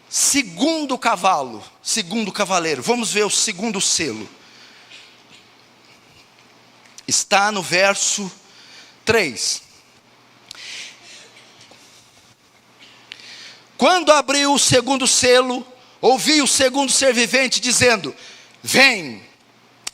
segundo cavalo, segundo cavaleiro. Vamos ver o segundo selo. Está no verso 3. Quando abriu o segundo selo, ouvi o segundo ser vivente dizendo: vem.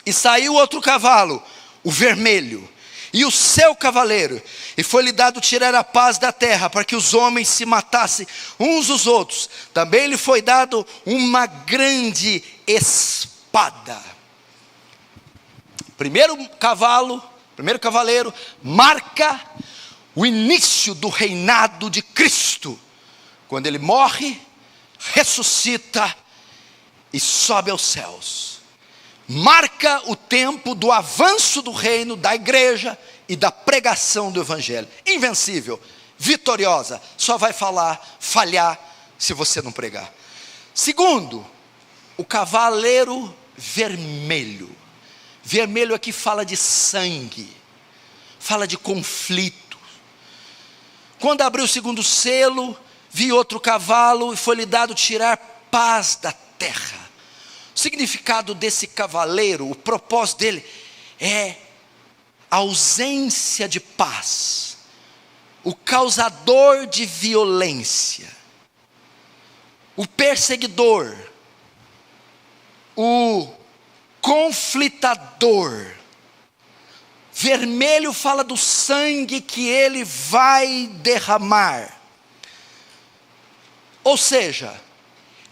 E saiu outro cavalo, o vermelho, e o seu cavaleiro, e foi-lhe dado tirar a paz da terra, para que os homens se matassem uns os outros. Também lhe foi dado uma grande espada. Primeiro cavaleiro, marca o início do reinado de Cristo, quando ele morre, ressuscita e sobe aos céus. Marca o tempo do avanço do reino, da igreja e da pregação do evangelho. Invencível, vitoriosa, só vai falhar se você não pregar. Segundo, o cavaleiro vermelho. Vermelho aqui fala de sangue, fala de conflito. Quando abriu o segundo selo, vi outro cavalo e foi-lhe dado tirar paz da terra. O significado desse cavaleiro, o propósito dele é a ausência de paz, o causador de violência, o perseguidor, o conflitador. Vermelho fala do sangue que ele vai derramar. Ou seja,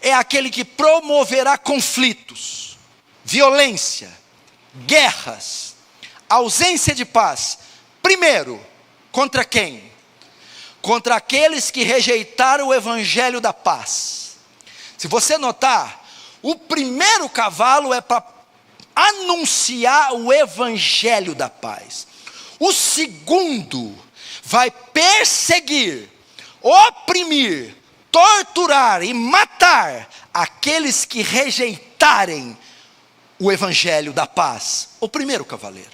é aquele que promoverá conflitos, violência, guerras, ausência de paz. Primeiro, contra quem? Contra aqueles que rejeitaram o evangelho da paz. Se você notar, o primeiro cavalo é para anunciar o evangelho da paz. O segundo vai perseguir, oprimir, torturar e matar aqueles que rejeitarem o evangelho da paz. O primeiro cavaleiro.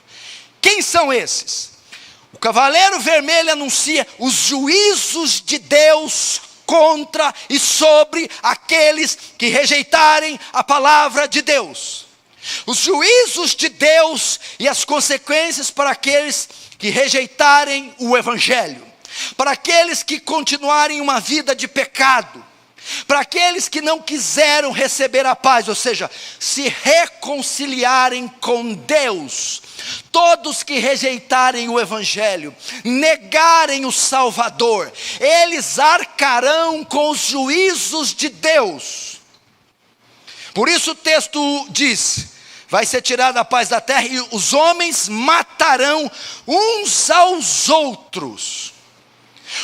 Quem são esses? O cavaleiro vermelho anuncia os juízos de Deus contra e sobre aqueles que rejeitarem a palavra de Deus. Os juízos de Deus e as consequências para aqueles que rejeitarem o evangelho. Para aqueles que continuarem uma vida de pecado, para aqueles que não quiseram receber a paz, ou seja, se reconciliarem com Deus, todos que rejeitarem o evangelho, negarem o Salvador, eles arcarão com os juízos de Deus. Por isso o texto diz: vai ser tirada a paz da terra e os homens matarão uns aos outros.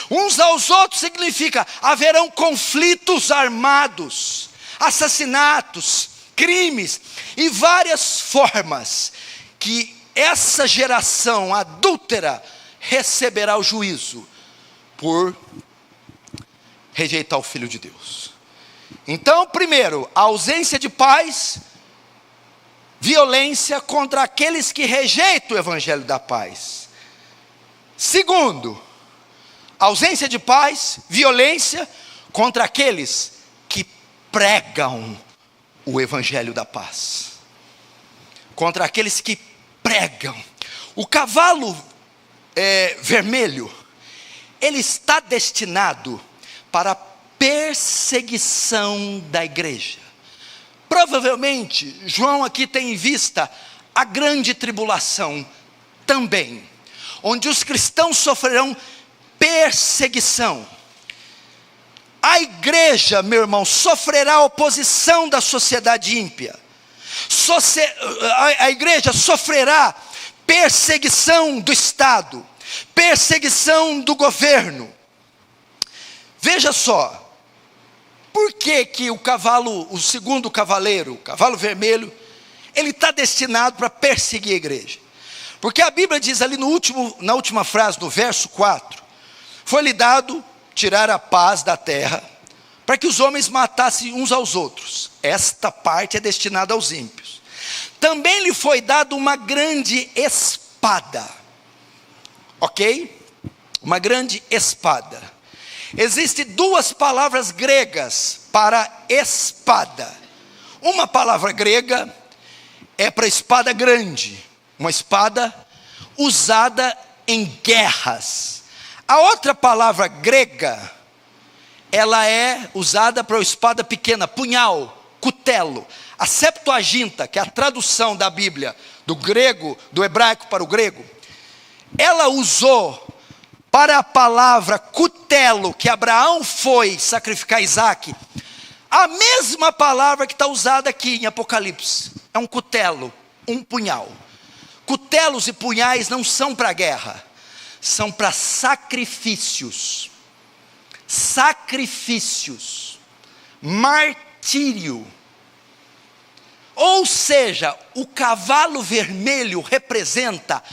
Uns aos outros significa haverão conflitos armados, assassinatos, crimes e várias formas que essa geração adúltera receberá o juízo por rejeitar o Filho de Deus. Então, primeiro, a ausência de paz, violência contra aqueles que rejeitam o evangelho da paz. Segundo, ausência de paz, violência contra aqueles que pregam o evangelho da paz. Contra aqueles que pregam. O cavalo vermelho, ele está destinado para a perseguição da igreja. Provavelmente, João aqui tem em vista a grande tribulação também, onde os cristãos sofrerão perseguição. A igreja, meu irmão, sofrerá oposição da sociedade ímpia. A igreja sofrerá perseguição do Estado, perseguição do governo. Veja só, por que o segundo cavaleiro, o cavalo vermelho, ele está destinado para perseguir a igreja? Porque a Bíblia diz ali na última frase, no verso 4, foi-lhe dado tirar a paz da terra, para que os homens matassem uns aos outros. Esta parte é destinada aos ímpios. Também lhe foi dado uma grande espada. Ok? Uma grande espada. Existem duas palavras gregas para espada. Uma palavra grega é para espada grande, uma espada usada em guerras. A outra palavra grega, ela é usada para espada pequena, punhal, cutelo. A Septuaginta, que é a tradução da Bíblia do grego, do hebraico para o grego, ela usou para a palavra cutelo, que Abraão foi sacrificar Isaque, a mesma palavra que está usada aqui em Apocalipse. É um cutelo, um punhal. Cutelos e punhais não são para guerra, são para sacrifícios. Sacrifícios, martírio. Ou seja, o cavalo vermelho representa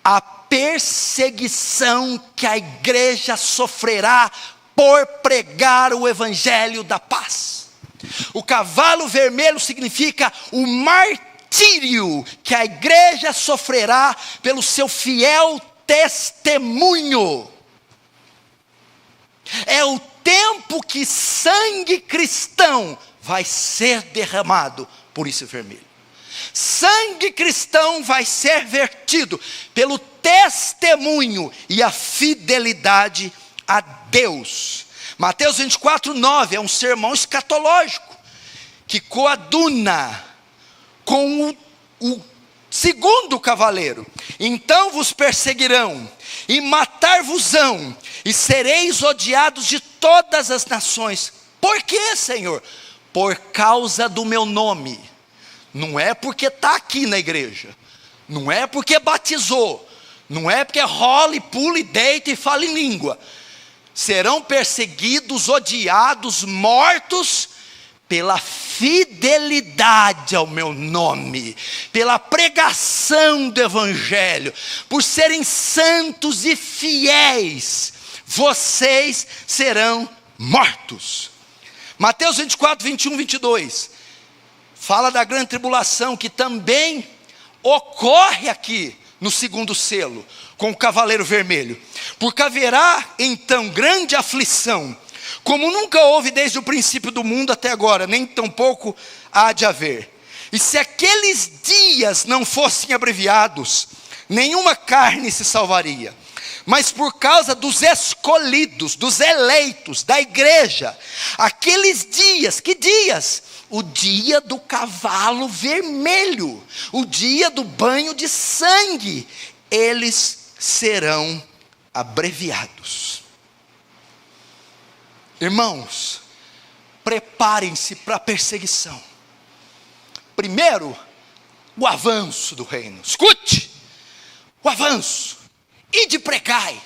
a perseguição que a igreja sofrerá por pregar o evangelho da paz. O cavalo vermelho significa o martírio que a igreja sofrerá pelo seu fiel testemunho. É o tempo que sangue cristão vai ser derramado por esse vermelho. Sangue cristão vai ser vertido pelo testemunho e a fidelidade a Deus. Mateus 24:9 é um sermão escatológico que coaduna com o segundo cavaleiro. Então vos perseguirão e matar-vos-ão, e sereis odiados de todas as nações. Por quê, Senhor? Por causa do meu nome. Não é porque está aqui na igreja, não é porque batizou, não é porque rola e pula e deita e fala em língua. Serão perseguidos, odiados, mortos pela fidelidade ao meu nome, pela pregação do evangelho, por serem santos e fiéis, vocês serão mortos. Mateus 24, 21, 22, fala da grande tribulação que também ocorre aqui no segundo selo, com o cavaleiro vermelho. Porque haverá então grande aflição, como nunca houve desde o princípio do mundo até agora, nem tampouco há de haver. E se aqueles dias não fossem abreviados, nenhuma carne se salvaria. Mas por causa dos escolhidos, dos eleitos, da igreja, aqueles dias, que dias? O dia do cavalo vermelho, o dia do banho de sangue, eles serão abreviados. Irmãos, preparem-se para a perseguição. Primeiro, o avanço do reino. Escute, o avanço. Ide precai,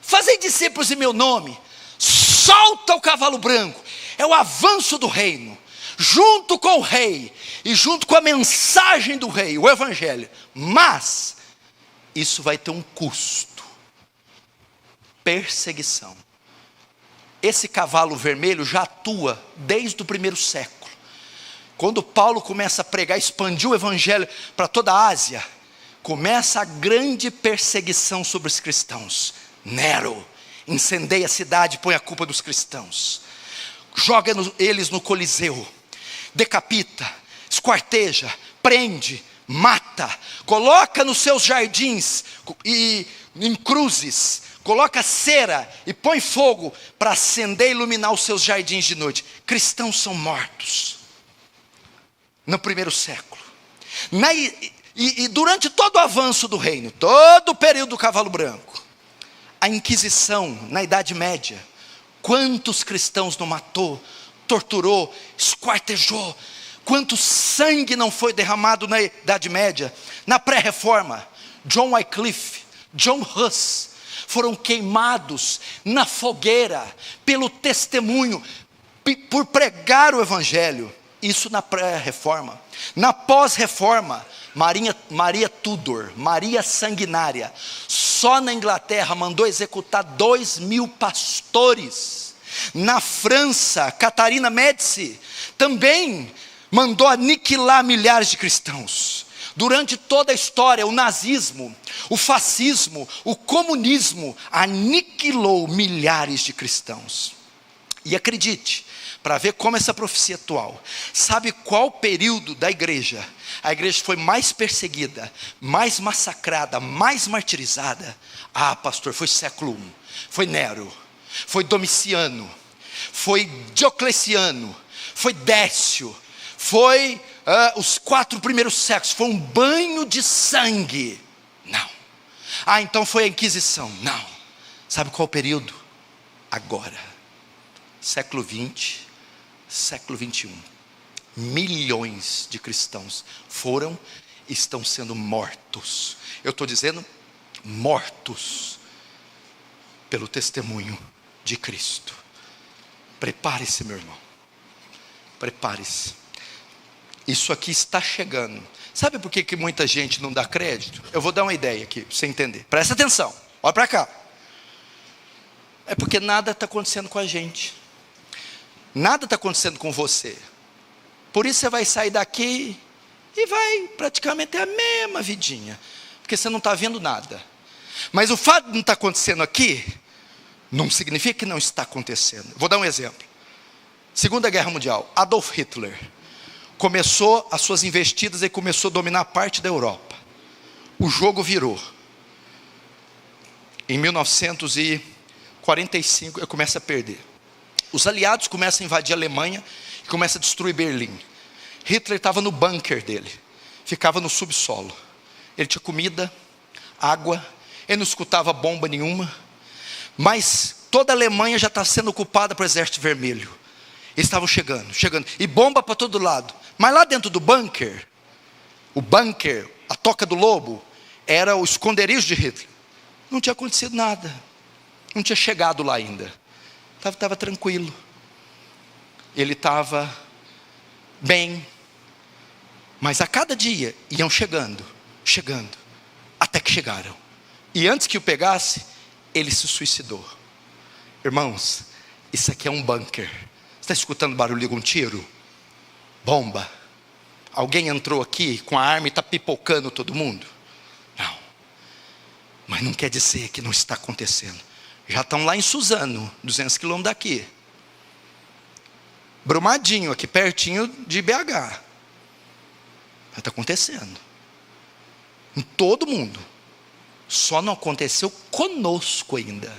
fazei discípulos em meu nome. Solta o cavalo branco. É o avanço do reino, junto com o rei e junto com a mensagem do rei, o evangelho. Mas isso vai ter um custo: perseguição. Esse cavalo vermelho já atua desde o primeiro século. Quando Paulo começa a pregar, expandiu o evangelho para toda a Ásia, começa a grande perseguição sobre os cristãos. Nero incendeia a cidade e põe a culpa dos cristãos, joga eles no Coliseu, decapita, esquarteja, prende, mata, coloca nos seus jardins e em cruzes, coloca cera e põe fogo para acender e iluminar os seus jardins de noite. Cristãos são mortos no primeiro século. E durante todo o avanço do reino, todo o período do cavalo branco, a Inquisição na Idade Média, quantos cristãos não matou, torturou, esquartejou, quanto sangue não foi derramado na Idade Média. Na pré-reforma, John Wycliffe, John Huss, foram queimados na fogueira, pelo testemunho, por pregar o evangelho. Isso na pré-reforma. Na pós-reforma, Maria Tudor, Maria Sanguinária, só na Inglaterra mandou executar 2.000 pastores. Na França, Catarina Médici também mandou aniquilar milhares de cristãos. Durante toda a história, o nazismo, o fascismo, o comunismo aniquilou milhares de cristãos. E acredite, para ver como essa profecia é atual. Sabe qual período da igreja a igreja foi mais perseguida, mais massacrada, mais martirizada? Ah, pastor, foi século I. Foi Nero, foi Domiciano, foi Diocleciano, foi Décio, foi os 4 primeiros séculos. Foi um banho de sangue. Não. Ah, então foi a Inquisição. Não. Sabe qual o período? Agora. Século 20, século 21. Milhões de cristãos estão sendo mortos. Eu estou dizendo mortos pelo testemunho de Cristo. Prepare-se, meu irmão. Prepare-se. Isso aqui está chegando. Sabe por que muita gente não dá crédito? Eu vou dar uma ideia aqui, para você entender. Presta atenção, olha para cá. É porque nada está acontecendo com a gente. Nada está acontecendo com você. Por isso você vai sair daqui e vai praticamente ter a mesma vidinha. Porque você não está vendo nada. Mas o fato de não estar acontecendo aqui, não significa que não está acontecendo. Vou dar um exemplo. Segunda Guerra Mundial, Adolf Hitler começou as suas investidas e começou a dominar parte da Europa. O jogo virou. Em 1945 ele começa a perder. Os aliados começam a invadir a Alemanha e começam a destruir Berlim. Hitler estava no bunker dele, ficava no subsolo. Ele tinha comida, água, ele não escutava bomba nenhuma. Mas toda a Alemanha já está sendo ocupada pelo Exército Vermelho. Eles estavam chegando, e bomba para todo lado. Mas lá dentro do bunker, o bunker, a toca do lobo, era o esconderijo de Hitler. Não tinha acontecido nada, não tinha chegado lá ainda. Estava tranquilo. Ele estava bem. Mas a cada dia iam chegando, até que chegaram. E antes que o pegasse, ele se suicidou. Irmãos, isso aqui é um bunker. Está escutando barulho de um tiro? Bomba. Alguém entrou aqui com a arma e está pipocando todo mundo? Não. Mas não quer dizer que não está acontecendo. Já estão lá em Suzano, 200 quilômetros daqui. Brumadinho, aqui pertinho de BH. Mas está acontecendo. Em todo mundo. Só não aconteceu conosco ainda.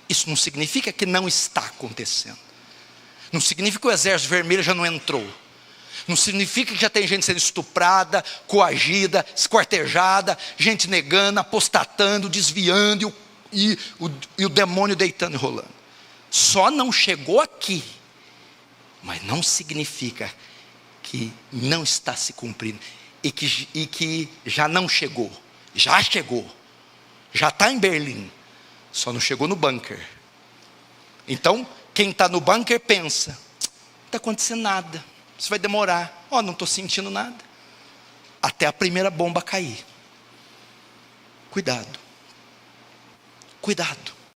Isso não significa que não está acontecendo. Não significa que o Exército Vermelho já não entrou. Não significa que já tem gente sendo estuprada, coagida, esquartejada, gente negando, apostatando, desviando e o demônio deitando e rolando. Só não chegou aqui. Mas não significa que não está se cumprindo. E que já não chegou. Já chegou. Já está em Berlim. Só não chegou no bunker. Então, quem está no bunker pensa: não está acontecendo nada, isso vai demorar. Não estou sentindo nada. Até a primeira bomba cair. Cuidado. Cuidado.